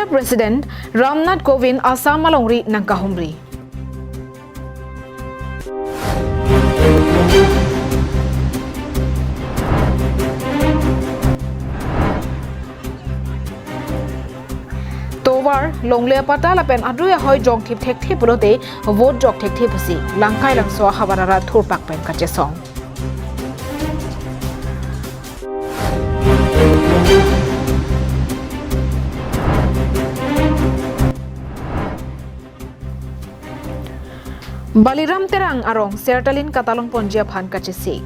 President Ramnath Kovind Assam malongri nangkahumri. Towar longle pata lapen adruya hoy jong thip thek thip pulote vote jok thek thip si langkai langso habarara thurpak pen kachesong. Baliram terang arong sertalin katalong ponjia phan kachesi.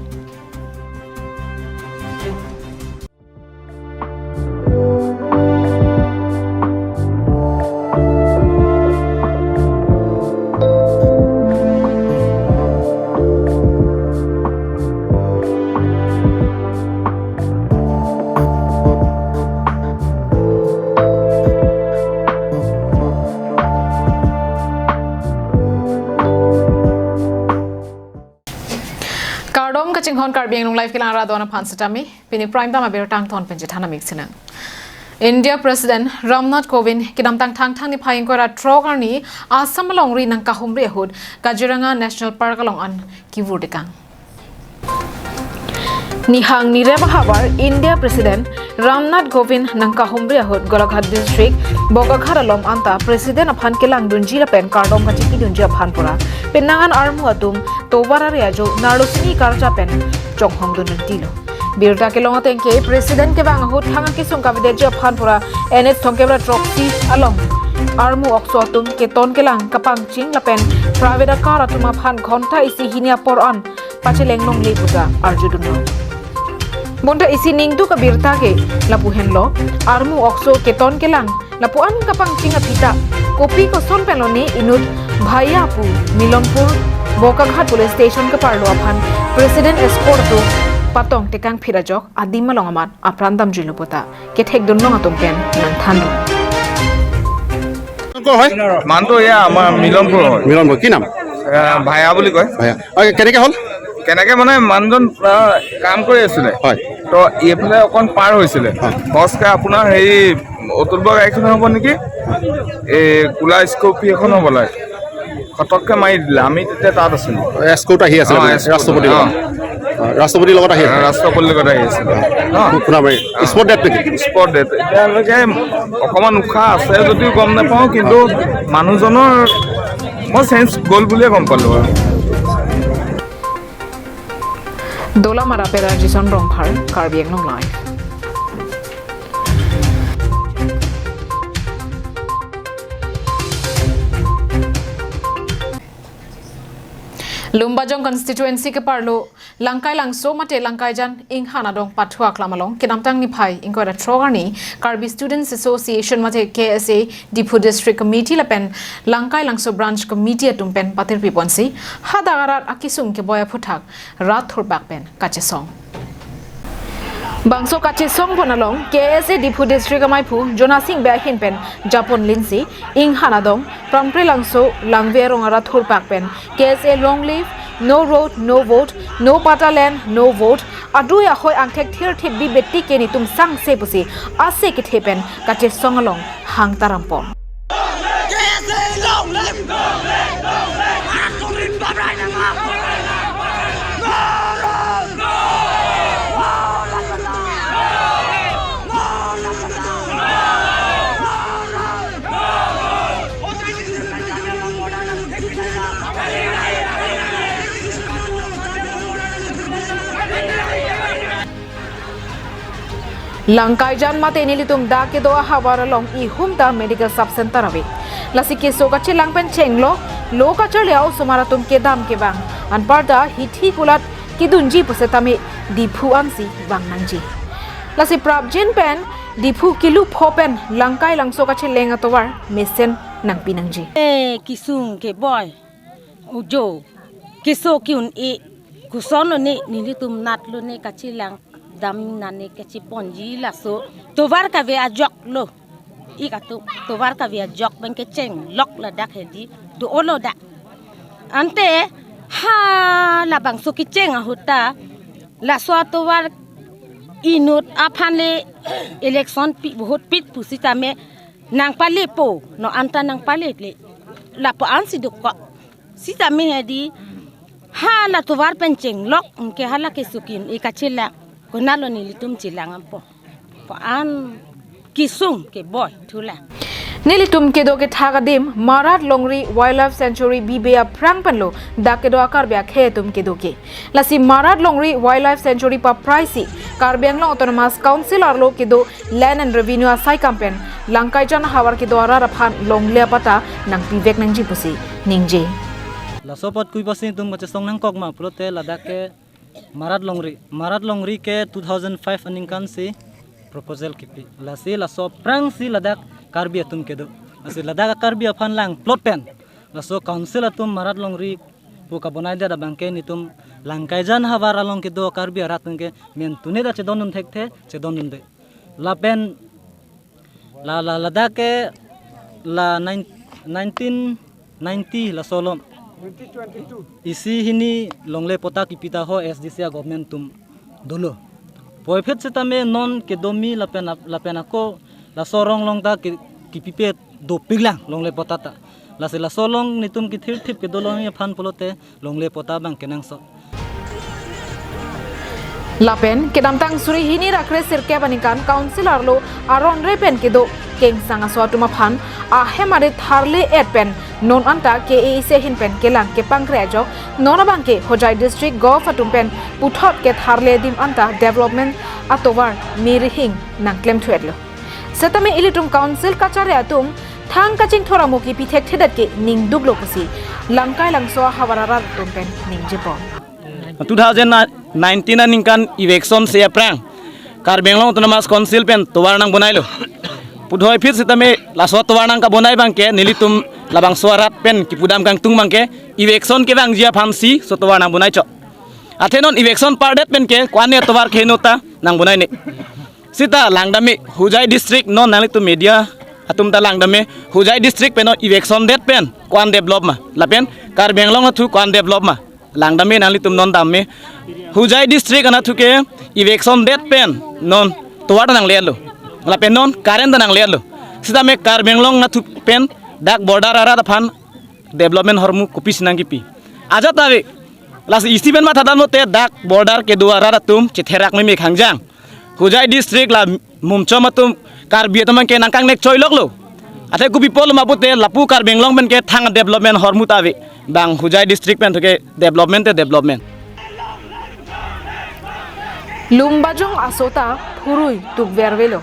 Hon Caribbean live kilang radona pansatami pini prime time aber tang thon penje thana mixina India President Ramnath Kovind kidam tang ni phaing kora trogarni Assam longri nang kahumri hud Kaziranga National Park along an kivurdekang Nihang nireba habar India President Ramnath Kovind nang kahumri hud Golaghat district Bogakhar alom anta President aphan kelang dunjila pen kardom kachiki dunjia aphan pura penangan armu atum tobara reajo narusini karja pen chonghong dun tilo birta ke longa tengke President ke bang hut thanga ki sungka videjo aphan pura enet thongkebra trophy along armu okso atum ke ton kelang kapang ching lapen private car atum aphan ghonta isi hinia por on pacheleng long le puja arjudunno Bonda isi ningdu ka birta ke lapu henlo armu okso keton kelang lapuan kapang chinga pita kopi ko son peloni inut bhayapu milonpur Bokaghat police station ke parlo aphan President escort to patong tekang phirajok adim malongamat aprandam jilupota ke thek dunnong atom pen nan thando ko hoy manto ya amar milonpur ki nam bhaya boli koy bhaya keneke hol keneke mane manjon কাম কৰি আছিল হয় তো এফালে অকন পাৰ হৈছিল বসকে আপোনাৰ হেই অতুলব গাইখন হ'ব নেকি এই কুলা স্কোপি এখন হ'ব লাগে খটককে মাৰি দিলে আমি তেতিয়া তাত আছিল স্কোট আহি আছিল ৰাষ্ট্ৰপতিৰ লগত আহি আছিল শুনাবাই স্পট ডেট এতিয়ালৈকে অকমান উশাহ আছে যদিও গম নাপাওঁ কিন্তু মানুহজনৰ মই চেঞ্জ গ'ল বুলিয়ে গম পালোঁ Dola marapera jison romphar Caribbean long life Lumbajong constituency ke parlo langkai langso mate langkai jan ing hanadong pathua klamalong kinamtang ni phai ingkora trogarni Karbi Students Association mate KSA Dipu District Committee lapen langkai langso branch committee atumpen patir piponsi hadagarat akisung ke boya phuthak rat thorbak pen kachesong Bangso kachesong bonalong KSA Dipu District amai phu Jona Singh ba hin pen Japon linsi ing hanadong prampre langso langverong rat thorbak pen KSA long live no road no vote no pata land no vote aduya hoi angthek thir thip bi beti ke ni tum sang se pusi ase ke thepen kache songalong hang tarampon KSA long live akurin babrai na Langkai jan mate nilitum da ke doa hawara long I humta medical sub center ave lasi ke so kache langpen chenglo lo ka chaleo sumaratum ke dam ke bang an parda hithi kulat kidunji pusetame dipu ansi bang nanji lasi prabjin pen dipu kilu phopen langkai langso kache lenga towar mesen nang pinangji kisung ke boy ujo kiso kiun e kusono ne nilitum natlo ne kache lang dam nane kachi ponji laso tovar ka ve ajok lo ikatu tovar ka ve ajok ben ke cheng lok la dak hedi do olo da ante ha la bang so ki cheng ahuta la so tovar inut aphanle election pi bahut pit pusita me nang pali po no anta nang pali le la po an si duk ko si ta mi hedi ha la to war penceng lok ke hala ke sukin e kachila ko nalo ni litum chilang po an kisung ke boy thula Nilitum kedo ke thagadim Marat Longri Wildlife Sanctuary bibea prangpanlo dakedo akarbya khetum kedo ke lasi Marat Longri Wildlife Sanctuary pa pricey Karbianglo Autonomous Council arlo kedo Land and Revenue Asai campaign langkaijan hawar kedo ara phan longlea pata nang pivek nang jipusi ningje la sopot kui pasin tum bache song nang kok ma prote ladakh ke Marat Longri ke 2005 aning kan si proposal kipi la si la so prang si ladakh Karbi atum kedo asi ladakh Karbi afan lang plot pen la so council atum Marat Longri pu ka bonai da bangke nitum langkaijan hawar along kedo Karbi aratun ke men tune da chedonun thekte chedonun de la pen la ladakh ke la 1990 la solom 2022 isi hini longle pota ki pita ho SDC government tum dolo poifet setame non ke domi lapen ako la sorong long da ki pipet do piglang longle pota ta la se la solong nitum ki thir thip ke dolong ya phan polote longle pota bang kenang so Lapen kedamtang suri hini rakre sirke banikan councilor lo aron repen kedo keng sanga swatuma phan a hemare tharle pen non anta ke se hin pen kelang ke pangrejo nona bangke hojai district go fatum pen puthot ke tharle dim anta development atovar mirihing nang klem thwedlo setame ilitum council kachare atum thang kaching thoramu ki pithek thedat ke ning dublo kusi langkai langso hawarara tumpen ning jepo 2019 aning kan election se aprang Karbianglo Autonomous Council pen towar nang bonailo pudhoi phit setame laso towar nang ka bonai bangke nilitum labang suarat pen ki pudam kang tung bangke election ke bang jia phamsi so towar nang bonai cho athenon election pardet pen ke kwane towar khenota nang bonai ne sita langdami hujai district non nalik tu media atum ta langdame hujai district pen election det pen kwan develop ma lapen Karbianglo na thu kwan develop ma langdame nalik tum non damme hujai district ana thu ke election det pen non towar nang lelo lapen non karen nang lelo sita me Karbianglo na thu pen dak border ara da phan development hormu kopis nang kipi aja tawe las isi pen ma thadan mote dak border ke duara ra tum chitherak me khangjang hujai district la mumchom atum Karbi tamang ke nangkang nek choilok lo athe kupi pol mabute lapu Karbianglo pen ke thang development hormu tawe bang hujai district pen ke development Lumbajong asota phurui tuk vervelo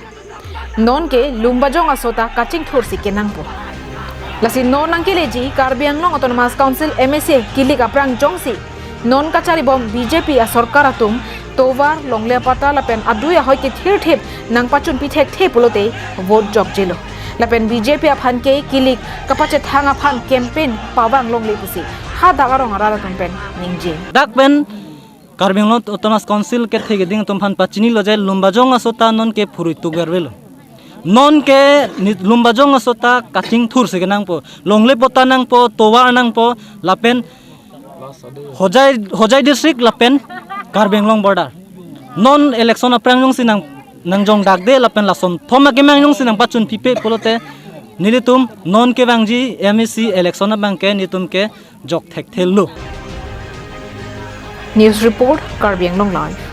non ke lumbajong asota kaching thursi kenangpo lasi non angke leji Karbianglo Autonomous Council MSA kilik aprang jongsi non kachari bom BJP a sarkar atum tovar longle pata lapen aduya hoy ke thir thep nang pachun pithek thepulote vote jok jelo lapen BJP a phan ke kilik kapache thanga phan campaign pawang longle pusi ha dagarong ara campaign ningje dak pen Karbianglo Autonomous Council ke thege ding tum phan pachini loje lumbajong asota non ke phurui tugervelo non ke lumbajong asota kaching thur se nang po longle pota nang po towar nang po lapen hojai district lapen Karbianglo border non election aprang jong sinang nangjong dakde lapen lason thoma ke mang jong sinang pachun pipe polote nilitum non ke bangji MSC election bangke nitum ke jok thek thello News report Karbianglo live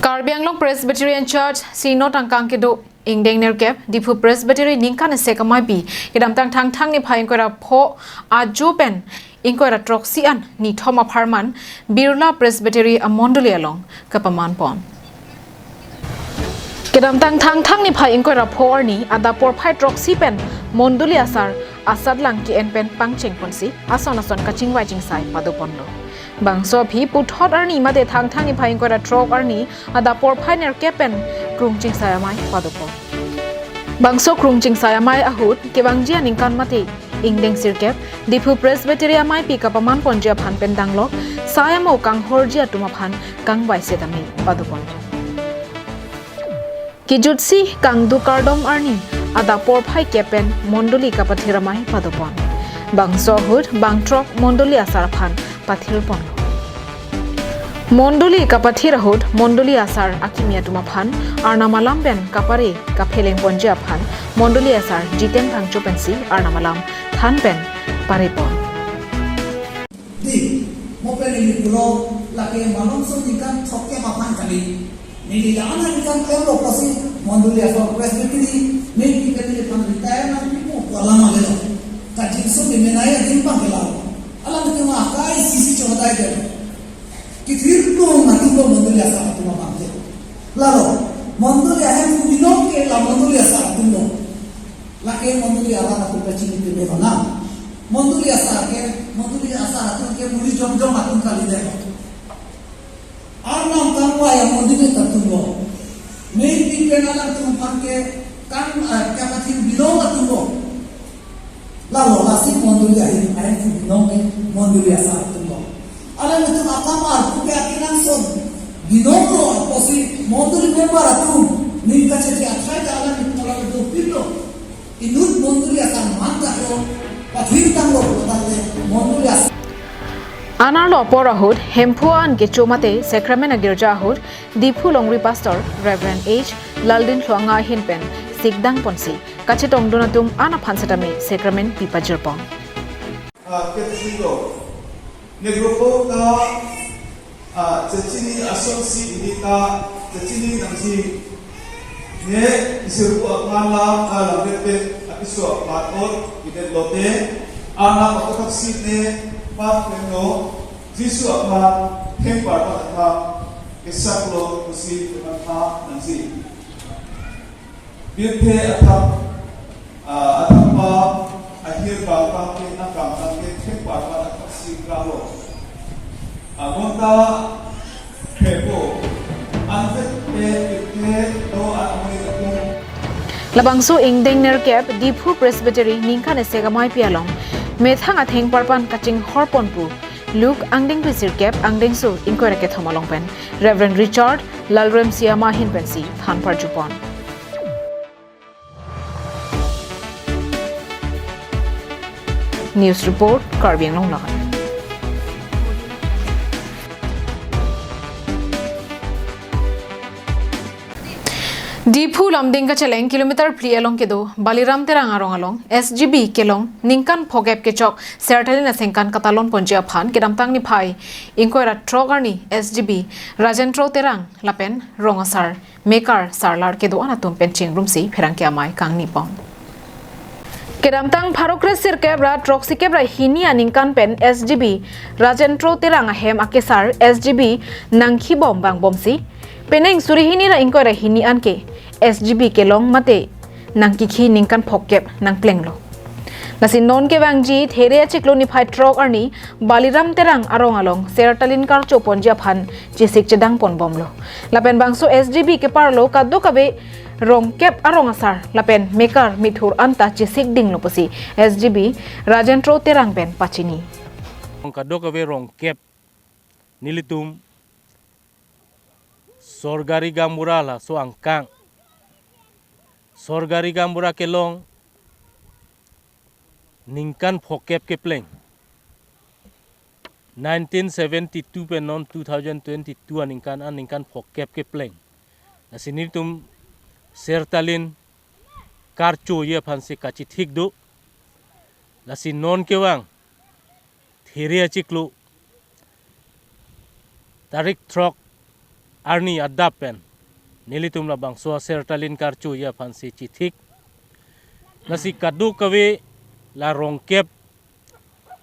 Karbianglo Presbyterian Church Sino tangkang kedo ingdeng nerkep dipu Presbytery ningkan sekamai bi kedam tang ni phain kora pho ajopen inkora troxian ni thoma pharman Birla Presbytery amondoli along kapaman pon kedam tang ni phain kora pho ni ada por phai troxi pen mondoli asar asad lang ki en pen pangcheng ponsi ason kaching wajing sai padopondo bangso phi puthot arni made thang ni phain kora trok arni ada por phainer kepen krungching sayamai padopo bangso krungching sayamai ahut kebangjia ningkan mate ingdeng sirkep dipu Presbytery amai pikapaman ponjia phan pen danglo sayamo kang horjia tuma phan kang baise tami padopon kijutsi kang du kardom arni ada por phai kepen mondoli kapathiramai padopon bangso hut bangtrok mondoli asar phan pathir pon Monduli kapati rahut Monduli asar akimia tumaphan Arnamalam ben kapare kapheleng ponja phan Monduli asar jiten thangcho pensi Arnamalam than pen paripon di mopeli pulo laki manong so dikan thokke mapan kali ni yana dikan kelo pasi Monduli asar presbytery ni dikali kan retire na pipo wala malelo tajin so menaya din pa gelalo alam ke ma kai sisi chodai de कि फिर तो नहीं तो मंदुलिया सा तुम मानते लालो मंदुलिया है दिनों के ला मंदुलिया सा तुम लोग लाके मंदुलिया वाला तो बच्ची नहीं दे बना मंदुलिया सा तुम के मुड़ी जम जम तुम खाली दे और नाम कामवा या मंदुलिया तक तुम लोग मेन दिन पे ना तुम फान के काम क्या कहती दिनों का तुम लोग लालो लासी मंदुलिया है दिनों में मंदुलिया सा तुम लोग alam itu akamar kupe akinan son dinonglo posi monduri member atum ni kache athai alam itu alam itu pillo inut monduri akan manta ko pathir tanglo patale monduri as Anarlo porahud hempuan ke chomate Sacramento girjahud Dipu Longri pastor Reverend H Laldin Hluanga hinpen sikdang ponsi kachetong donatum ana phansatame Sacramento pipajirpong negro ka cecini asumsi ini ka cecini nangsi ne isiru akmala ala bete apiso matot ide lote ana otaksi ne pa peno jisu akma kempa ta isaklo kusi ta nangsi bete atapa akhir ka ke nakam ke kempa ta Sikalo, agonta pepo, antek pe do amoi kum. Labangso ingdeng nerkep Dipu Presbytery ningkan esegamai pialong, methang atheng parpan kaching horponpu, Luke angdeng pisirkep angdeng su inkoreke thomalong pen, Reverend Richard Lalrem Siama hinpensi than parjupon. News report Karbiang Longlahan. Dipu lamding ka chaleng kilometer pri along ke do Baliram terang arong along SGB kelong ningkan phogep ke chok sertalin asengkan katalon ponjia phan kedam tang ni phai inkoira trogarni SGB Rajendro terang lapen rongasar mekar sarlar ke do anatum penching room si pherang ke amai kang ni pong kedam tang pharokres sirkebra troxikebra hinia ningkan pen SGB Rajendro terang ahem akesar SGB nanghi bom bang bomsi peneng surihini ra inkoira hini anke SGB kelong mate nang kikhi ningkan phokep nang plenglo nasin non ke bangji there chiklo ni phai trok arni Baliram terang arong along sertalin kar choponja phan chisik chedang pon bomlo lapen bangso SGB ke parlo kaddo kabe rongkep arong asar lapen mekar mithur anta chisik ding lo posi SGB Rajendro terang pen pachini kaddo kabe rongkep nilitum sorgari gambura la so angkang sorgari gambura kelong ningkan phokep ke pleng 1972 pe non 2022 ningkan phokep ke pleng asini tum sertalin karcho ye phanse kachi thik do lasi non ke wang theria chiklu tarik throk arni adapen nilitum la bangso sertalin karchu ya phansi chithik nasi kadu kawe la rongkep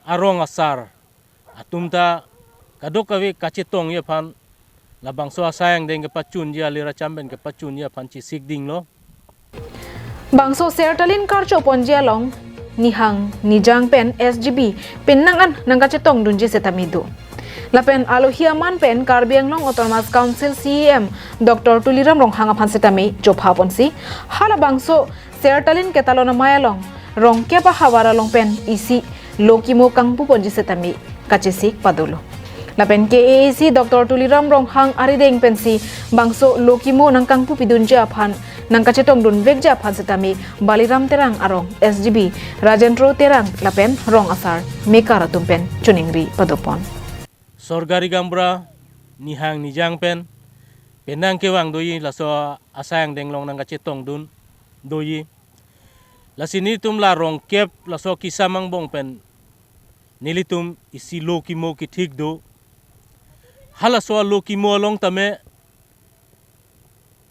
arong asar atumta kadu kawe kachetong ya phan la bangso asayang deng ke pachun ya lira chamben ke pachun ya phanchi sikding lo bangso sertalin karcho ponjia long nihang nijang pen SGB pinnangan nangkachetong dunji setamido lapen alohiaman pen Karbianglong Autonomous Council CEM Dr. Tuliram Ronghanga phansetami jophaponsi hala bangso sertalin ketalona mayalong rongke pa hawara long pen isi lokimo kangpu ponji setami kachesik padolo lapen KAC Dr. Tuliram Ronghang arideng pensi bangso lokimo nang kangpu pidunja phan nang kachetong dun vekja phansetami Baliram terang arong SGB Rajendro terang lapen rong asar mekara tumpen chuningri padopon sorgari gambura nihang nijang pen penang kewang doi la so asang denglong nang kache tong dun doi la sini tum la rong kep la so kisamang bong pen nilitum isi loki mo ki thik do hala so loki mo long tame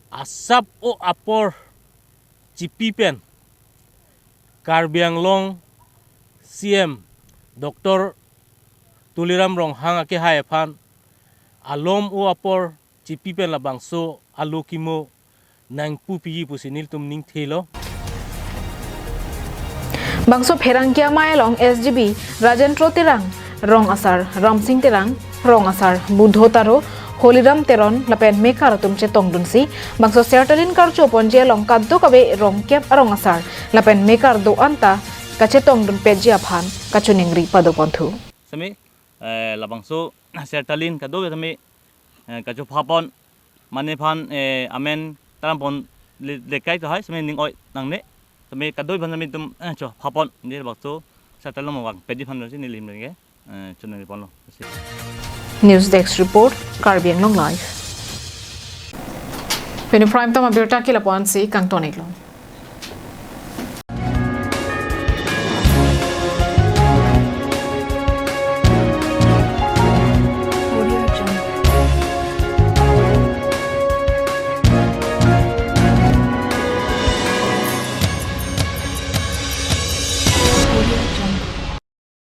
asap o apor chipi pen karbiang long CM Dr. Tuliram rong hang ake hai phan alom o apor chipi pen labang so aloki mo nang pupi pusinil tum ning thelo Bangso Pherangkia Mailong SGB Rajendro Terang Rong Asar Ramsing Terang Rong Asar Budho Taro Holiram Teron Lapen Mekar Tumche Tongdunsi Bangso Sertalin Karcho Ponje Long Kaddo Kabe Rong Kep Rong Asar Lapen Mekar Do Anta Kache Tongdun Pejia Phan Kachuningri Padoponthu Sami labang so sertalin kado sami kacho phapon mane phan amen tampon lekai to hai sami ning oi nang ne sami kadoi phan sami tum cho phapon ni labang so sertalin mawang pedi phan ni lim nge chunang pon lo News Desk Report Karbiang Long Live Penu Prime Time Abirta Kilapon si Kang Tonik Long